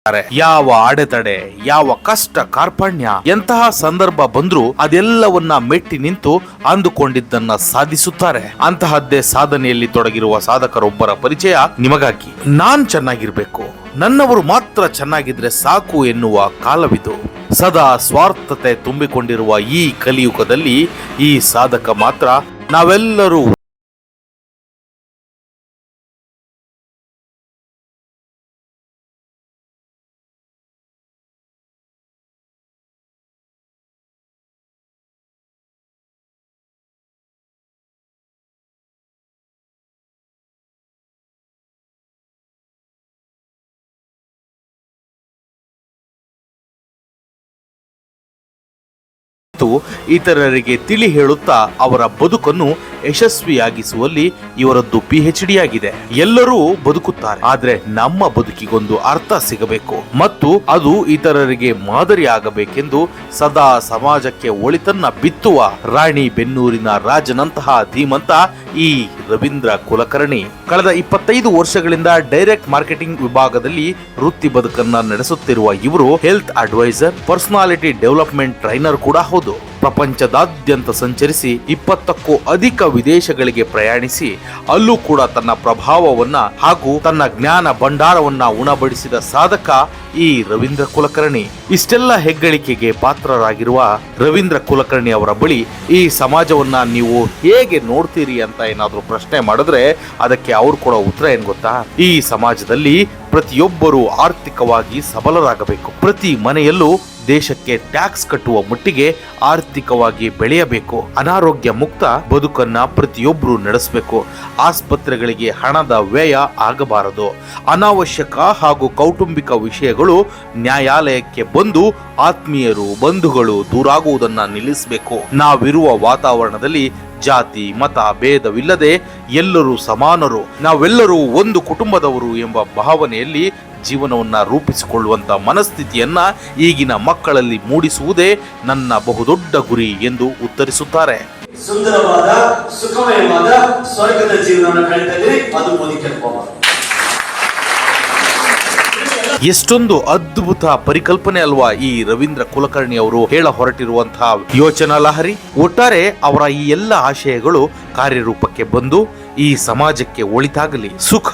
ಯಾವ ಅಡೆತಡೆ, ಯಾವ ಕಷ್ಟ ಕಾರ್ಪಣ್ಯ, ಎಂತಹ ಸಂದರ್ಭ ಬಂದ್ರೂ ಅದೆಲ್ಲವನ್ನ ಮೆಟ್ಟಿ ನಿಂತು ಅಂದುಕೊಂಡಿದ್ದನ್ನ ಸಾಧಿಸುತ್ತಾರೆ. ಅಂತಹದ್ದೇ ಸಾಧನೆಯಲ್ಲಿ ತೊಡಗಿರುವ ಸಾಧಕರೊಬ್ಬರ ಪರಿಚಯ ನಿಮಗಾಗಿ. ನಾನ್ ಚೆನ್ನಾಗಿರ್ಬೇಕು, ನನ್ನವರು ಮಾತ್ರ ಚೆನ್ನಾಗಿದ್ರೆ ಸಾಕು ಎನ್ನುವ ಕಾಲವಿದು. ಸದಾ ಸ್ವಾರ್ಥತೆ ತುಂಬಿಕೊಂಡಿರುವ ಈ ಕಲಿಯುಗದಲ್ಲಿ ಈ ಸಾಧಕ ಮಾತ್ರ ನಾವೆಲ್ಲರೂ ಇತರರಿಗೆ ತಿಳಿ ಹೇಳುತ್ತಾ ಅವರ ಬದುಕನ್ನು ಯಶಸ್ವಿಯಾಗಿಸುವಲ್ಲಿ ಇವರದ್ದು PhD ಆಗಿದೆ. ಎಲ್ಲರೂ ಬದುಕುತ್ತಾರೆ, ಆದ್ರೆ ನಮ್ಮ ಬದುಕಿಗೊಂದು ಅರ್ಥ ಸಿಗಬೇಕು ಮತ್ತು ಅದು ಇತರರಿಗೆ ಮಾದರಿ ಆಗಬೇಕೆಂದು ಸದಾ ಸಮಾಜಕ್ಕೆ ಒಳಿತನ್ನ ಬಿತ್ತುವ ರಾಣಿ ಬೆನ್ನೂರಿನ ರಾಜನಂತಹ ಧೀಮಂತ ಈ ರವೀಂದ್ರ ಕುಲಕರ್ಣಿ ಕಳೆದ 25 ವರ್ಷಗಳಿಂದ ಡೈರೆಕ್ಟ್ ಮಾರ್ಕೆಟಿಂಗ್ ವಿಭಾಗದಲ್ಲಿ ವೃತ್ತಿ ಬದುಕನ್ನ ನಡೆಸುತ್ತಿರುವ ಇವರು health adviser, personality development trainer ಕೂಡ ಹೌದು. ಪ್ರಪಂಚದಾದ್ಯಂತ ಸಂಚರಿಸಿ 20ಕ್ಕೂ ಅಧಿಕ ವಿದೇಶಗಳಿಗೆ ಪ್ರಯಾಣಿಸಿ ಅಲ್ಲೂ ಕೂಡ ತನ್ನ ಪ್ರಭಾವವನ್ನ ಹಾಗೂ ತನ್ನ ಜ್ಞಾನ ಭಂಡಾರವನ್ನ ಉಣಬಡಿಸಿದ ಸಾಧಕ ಈ ರವೀಂದ್ರ ಕುಲಕರ್ಣಿ. ಇಷ್ಟೆಲ್ಲ ಹೆಗ್ಗಳಿಕೆಗೆ ಪಾತ್ರರಾಗಿರುವ ರವೀಂದ್ರ ಕುಲಕರ್ಣಿ ಅವರ ಬಳಿ ಈ ಸಮಾಜವನ್ನ ನೀವು ಹೇಗೆ ನೋಡ್ತೀರಿ ಅಂತ ಏನಾದ್ರೂ ಪ್ರಶ್ನೆ ಮಾಡಿದ್ರೆ ಅದಕ್ಕೆ ಅವ್ರು ಕೊಡೋ ಉತ್ತರ ಏನ್ ಗೊತ್ತಾ? ಈ ಸಮಾಜದಲ್ಲಿ ಪ್ರತಿಯೊಬ್ಬರು ಆರ್ಥಿಕವಾಗಿ ಸಬಲರಾಗಬೇಕು. ಪ್ರತಿ ಮನೆಯಲ್ಲೂ ದೇಶಕ್ಕೆ ಟ್ಯಾಕ್ಸ್ ಕಟ್ಟುವ ಮಟ್ಟಿಗೆ ಆರ್ಥಿಕವಾಗಿ ಬೆಳೆಯಬೇಕು. ಅನಾರೋಗ್ಯ ಮುಕ್ತ ಬದುಕನ್ನ ಪ್ರತಿಯೊಬ್ಬರು ನಡೆಸಬೇಕು. ಆಸ್ಪತ್ರೆಗಳಿಗೆ ಹಣದ ವ್ಯಯ ಆಗಬಾರದು. ಅನಾವಶ್ಯಕ ಹಾಗೂ ಕೌಟುಂಬಿಕ ವಿಷಯಗಳು ನ್ಯಾಯಾಲಯಕ್ಕೆ ಬಂದು ಆತ್ಮೀಯರು ಬಂಧುಗಳು ದೂರಾಗುವುದನ್ನ ನಿಲ್ಲಿಸಬೇಕು. ನಾವಿರುವ ವಾತಾವರಣದಲ್ಲಿ ಜಾತಿ ಮತ ಭೇದವಿಲ್ಲದೆ ಎಲ್ಲರೂ ಸಮಾನರು, ನಾವೆಲ್ಲರೂ ಒಂದು ಕುಟುಂಬದವರು ಎಂಬ ಭಾವನೆಯಲ್ಲಿ ಜೀವನವನ್ನ ರೂಪಿಸಿಕೊಳ್ಳುವಂತ ಮನಸ್ಥಿತಿಯನ್ನ ಈಗಿನ ಮಕ್ಕಳಲ್ಲಿ ಮೂಡಿಸುವುದೇ ನನ್ನ ಬಹುದೊಡ್ಡ ಗುರಿ ಎಂದು ಉತ್ತರಿಸುತ್ತಾರೆ. ಸುಂದರವಾದ ಸುಖಮಯವಾದ ಸ್ವರ್ಗದ ಜೀವನವನ್ನು ಕಳೀತಾ ಇದ್ದೀರಿ, ಅದು ಮೋದಿ. ಎಷ್ಟೊಂದು ಅದ್ಭುತ ಪರಿಕಲ್ಪನೆ ಅಲ್ವಾ ಈ ರವೀಂದ್ರ ಕುಲಕರ್ಣಿ ಅವರು ಹೇಳ ಹೊರಟಿರುವಂತಹ ಯೋಚನಾ ಲಹರಿ. ಒಟ್ಟಾರೆ ಅವರ ಈ ಎಲ್ಲ ಆಶಯಗಳು ಕಾರ್ಯರೂಪಕ್ಕೆ ಬಂದು ಈ ಸಮಾಜಕ್ಕೆ ಒಳಿತಾಗಲಿ, ಸುಖ